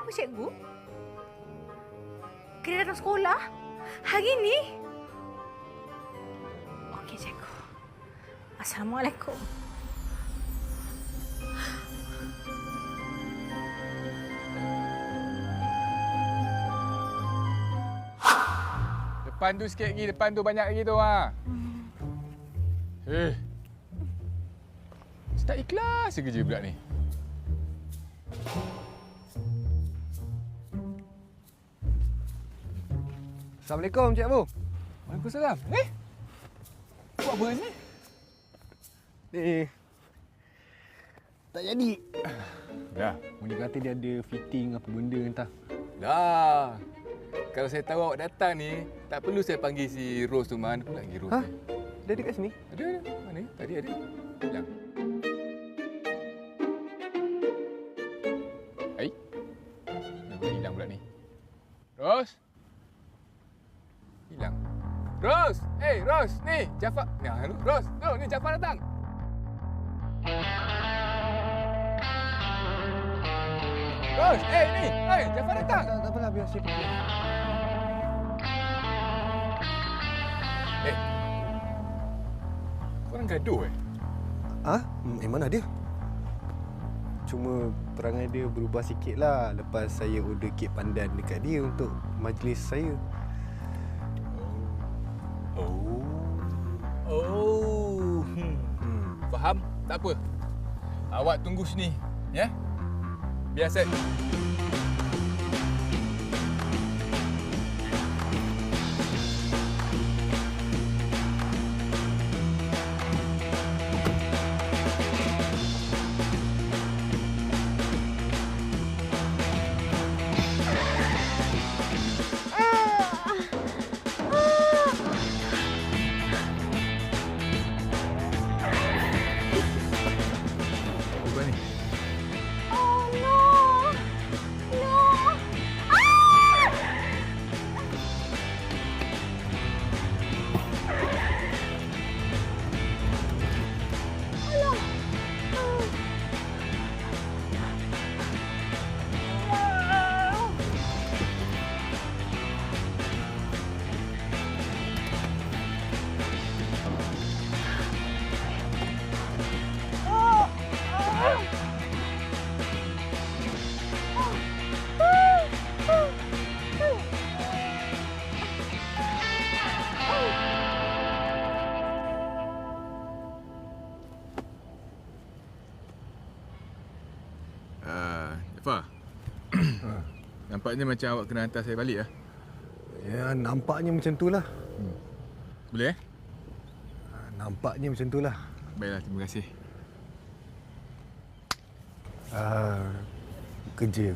Apa cikgu? Kena datang sekolah? Hari ni? Okey, cikgu. Assalamualaikum. Depan tu sikit lagi, depan tu banyak lagi tu ha. Tak ikhlas je kerja pula ni. Assalamualaikum, Cik Abu. Waalaikumsalam. Buat apa ni? Tak jadi. Dah. Muni kata dia ada fitting apa benda entah. Dah. Kalau saya tahu awak datang ni, tak perlu saya panggil si Rose tu. Mana pula lagi Rose Ha? ni? Dia ada kat sini? Ada. Mana? Tadi ada. Hilang. Hai. Kenapa hilang pula ni? Rose? Hilang. Rose! Rose! Ni, Jafar. Rose, tu, ni Jafar datang. Rose, ni. Jafar datang. Tak apalah, biar saya pergi. Korang gaduh Ha? Mana dia? Cuma perangai dia berubah sikit lah lepas saya order kek pandan dekat dia untuk majlis saya. Faham? Tak apa. Awak tunggu sini, ya? Biar saya... Jafar. Nampaknya macam awak kena hantar saya balik, ya? Ya, nampaknya macam tu lah. Boleh, Nampaknya macam tu lah. Baiklah, terima kasih. Kerja.